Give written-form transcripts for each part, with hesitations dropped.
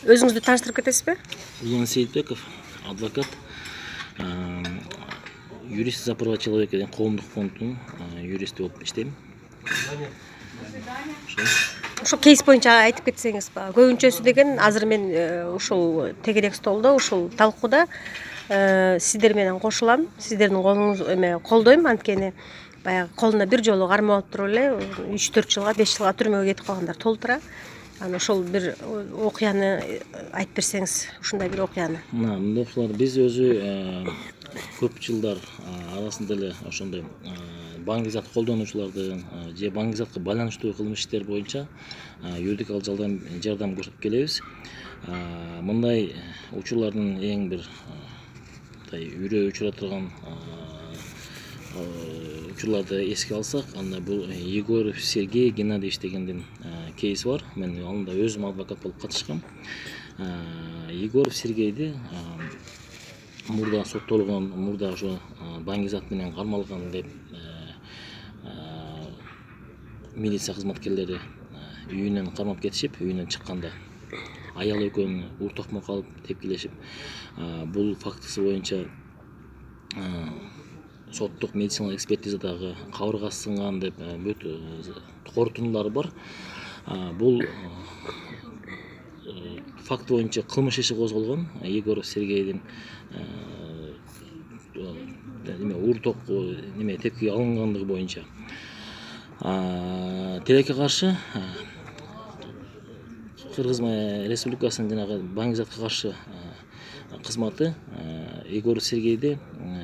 Өзүңүздү тааныштырып кетесизби? Улан Сейитбеков, адвокат, юрист за права человека деген коомдук фонддун юристи болуп иштейм. Ошол кейс боюнча айтып кетсеңиз, көбүнчөсү деген азыр мен ушул тегерек столдо ушул талкууда сиздер менен кошулам. Сиздердин колуңуз колдойм, анткени баягы колуна бир жолу кармап алып туруп эле 3-4 жылга 5 жылга түрмөгө кетип калгандар толтура. Анан ошол бир окуяны айтып берсеңиз, ушундай бир окуяны. Мындай окуялар биз өзү көп жылдар арасында эле ошондой баңги зат колдонуучулардын же баңги затка байланыштуу кылмыш иштер боюнча юридикалык жардам көрсөтүп келебиз. Мындай учурлардын эң бир үрөө учура турган учурларды эске алсак, анда бул Егоров Сергей Геннадьевич дегендин кейси бар. Мен анда өзүм адвокат болуп катышкам. Егоров Сергейди мурда соттолгон, мурда ошо баңги зат менен кармалган деп милиция кызматкерлери үйүнөн кармап кетишип, үйүнөн чыкканда аял экөөнү ур токмок алып тепкилешип, бул фактысы боюнча соттук медициналык экспертизадагы кабыргасы сынган деп бүт корутундулары бар. Бул факт боюнча кылмыш иши козголгон. Егоров Сергейдин ур ток тепкиге алынгандыгы боюнча. Тилекке каршы Кыргыз Республикасынын жанагы баңги затка каршы кызматы Егоров Сергейди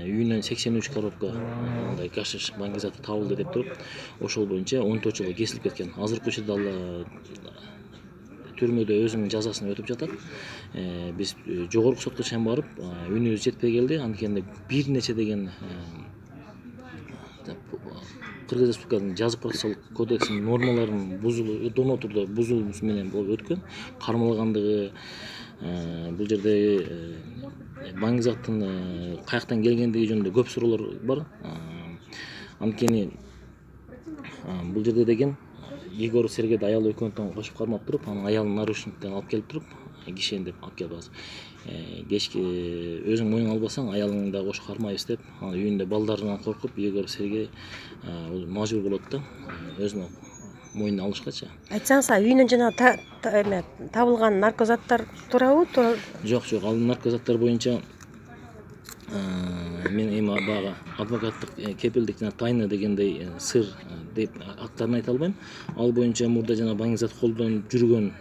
үйүнөн 83 коробка мындай гашиш баңги заты табылды деп туруп, ошол боюнча 14 жылга кесилип кеткен. Азыркы учурда ал түрмөдө өзүнүн жазасын өтүп жатат. Биз жогорку сотко чейин барып, үнүбүз жетпей келди. Анткени бир нече деген Кыргыз Республикасынын жазык процессуалдык кодексинин нормаларын доноо түрдө бузуусу менен болуп өткөн. Кармалгандыгы, бул жерде баңги заттын каяктан келгендиги жөнүндө көп суроолор бар. Анткени бул жерде деген Егоров Сергейди аял экөөнү кошуп кармап туруп, анын аялын нарушниктен алып келип туруп, кишен деп алып келип азыр. Кечки өзүң мойнуңа албасаң, аялыңды да кошо кармайбыз деп, үйүндө балдарынан коркуп, Егоров Сергей мажбур болот да, өзүнүн мойнуна алышкачы. Айтсаңыз, үйүнөн жана табылган наркозаттар туурабы? Жок, ал наркозаттар боюнча мен эми баягы адвокаттык кепилдик жана тайна дегендей сыр деп аттарын айта албайм. Ал боюнча мурда жана баңги зат колдонуп жүргөн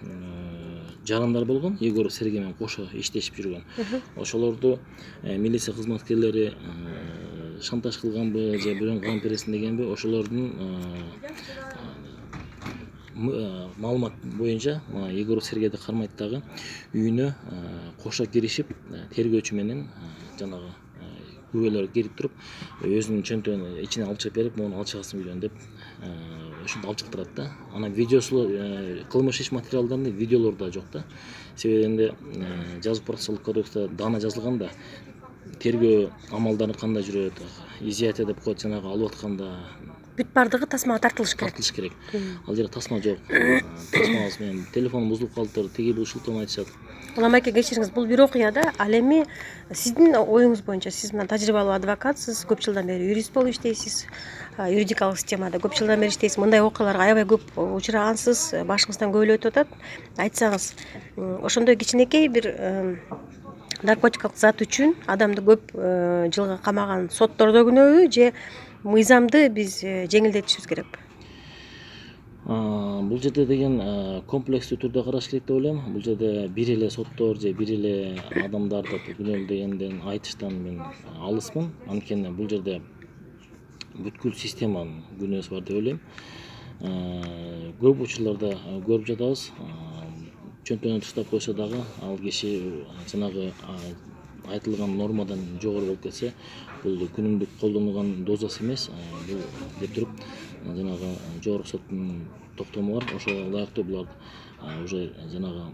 жарандар болгон, Егоров Сергей менен кошо иштешип жүргөн. Ошолорду милиция кызматкерлери шантаж кылганбы же бирөөнүн кам бересин дегенби, ошолордун маалымат боюнча Егоров Сергейди кармайт дагы үйүнө кошо киришип, тергөөчү менен жанагы күбөлөр кирип туруп, өзүнүн чөнтөгүн ичине алып чыгып берип, могуну алып чыгасың үйдөн деп ошентип алып чыгып турат да. Анан видеосу, кылмыш иш материалдарында видеолор да жок да. Себебинде жазык процессуалдык кодексте дана жазылган да, тергөө амалдары кандай жүрөт, изъятие деп коет, жанагы алып атканда Бүт бардыгы тасмага тартылыш керек. Ал жерде тасма жок. Тасмабыз менен телефонум бузулуп калыптыр, тиги бул ушултон айтышат. Улам айке, кечириңиз, бул бир окуя да. Ал эми сиздин оюңуз боюнча, сиз мына тажрыйбалуу адвокатсыз, көп жылдан бери юрист болуп иштейсиз, юридикалык системада көп жылдан бери иштейсиз. Мындай окуяларга аябай көп учурагансыз, башыңыздан көп эле өтүп атат. Айтсаңыз, ошондой кичинекей бир наркотикалык зат үчүн адамды көп жылга камаган соттордо күнөөбү же мыйзамды биз жеңилдетишибиз керекпи? Бул жерде деген комплекстүү түрдө караш керек деп ойлойм. Бул жерде бир эле соттор же бир эле адамдарды күнөөлүү дегенден айтыштан мен алысмын. Анткени бул жерде бүткүл системанын күнөөсү бар деп ойлойм. Көп учурларда көрүп жатабыз, чөнтөгүнө таштап койсо дагы ал киши жанагы айтылган нормадан жогору болуп кетсе, бул күнүмдүк колдонулган дозасы эмес, бул деп туруп жанагы жогорку соттун токтому бар. Ошого ылайыктуу булар уже жанагы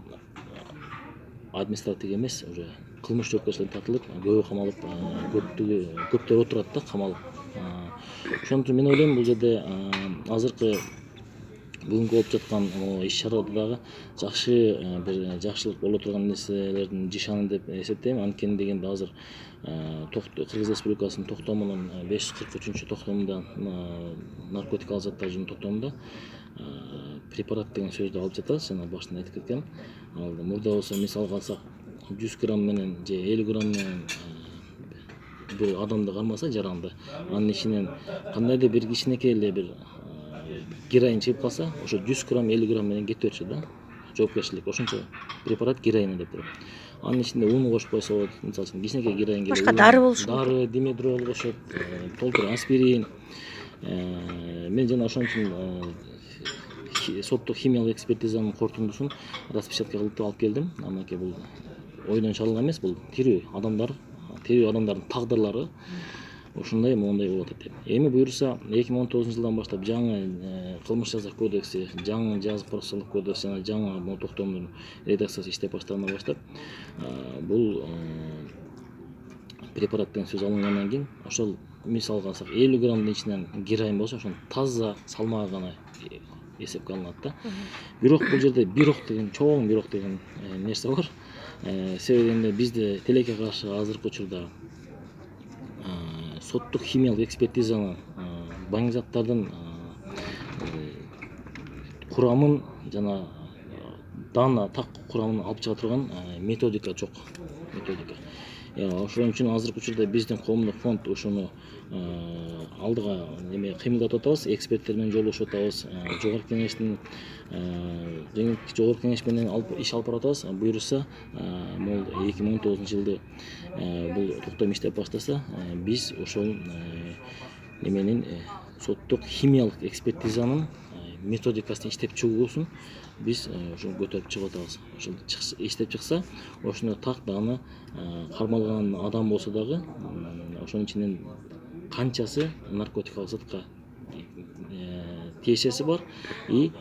административдик эмес, уже кылмыш жоопкерчиликке тартылып, көбү камалып, көптөр отурат да камалып. Ошон үчүн мен ойлойм, бул жерде азыркы бүгүнкү болуп жаткан иш чарада дагы жакшы бир жакшылык боло турган нерселердин жишаны деп эсептейм. Анткени дегенде азыр Кыргыз Республикасынын токтомунун 543 токтомунда наркотикалык заттар жөнүндө токтомунда препарат деген сөздү алып жатабыз. Жана башында айтып кеткем. Ал мурда болсо мисалга алсак 100 грамм менен же 50 грамм менен бир адамды кармаса жаранды, анын ичинен кандайдыр бир кичинекей эле бир героин чыгып калса, ошо 100 грамм 50 грамм менен кетип берчү да. Жоопкерчилик ошончо препарат героин деп турат. Анын ичинде ун кошуп койсо болот. Мисалы үчүн кичинекей героинге Башка дары болушу мүмкүн. дары, димедрол кошот, толтура аспирин. Мен жана ошон үчүн соттук химиялык экспертизанын корутундусун распечатка кылып алып келдим. Анакей бул ойдон чалган эмес, бул тирүү адамдардын тагдырлары ушундай моундай болуп атат деп. Эми буюрса 2019 жылдан баштап жаңы кылмыш жаза кодекси, жаңы жазык процессуалдык кодекс жана жаңы бул токтомдун редакциясы иштеп баштагандан баштап бул препарат деген сөз алынгандан кийин ошол мисалга алсак 50 граммдын ичинен героин болсо ошонун таза салмагы гана эсепке алынат да. Бирок бул жерде бирок деген чоң бирок деген нерсе бар. Себеби эмне бизде тилекке каршы азыркы учурда соттук химиялык экспертизаны баңги заттардын курамын жана дана так курамын алып чыга турган методика жок. Ошон үчүн азыркы учурда биздин коомдук фонд ошону алдыга кыймылдатып атабыз, эксперттер менен жолугушуп атабыз, жогорку кеңештин жогорку кеңеш менен иш алып баратабыз. Буюрса, могул 2019 жылды бул токтом иштеп баштаса, биз ошол неменин соттук химиялык экспертизанын методикасын иштеп чыгуусун биз ошону көтөрүп чыгып атабыз. Ошол иштеп чыкса, ошондой так даны кармалган адам болсо дагы ошонун ичинен канчасы наркотикалык затка тиешеси бар и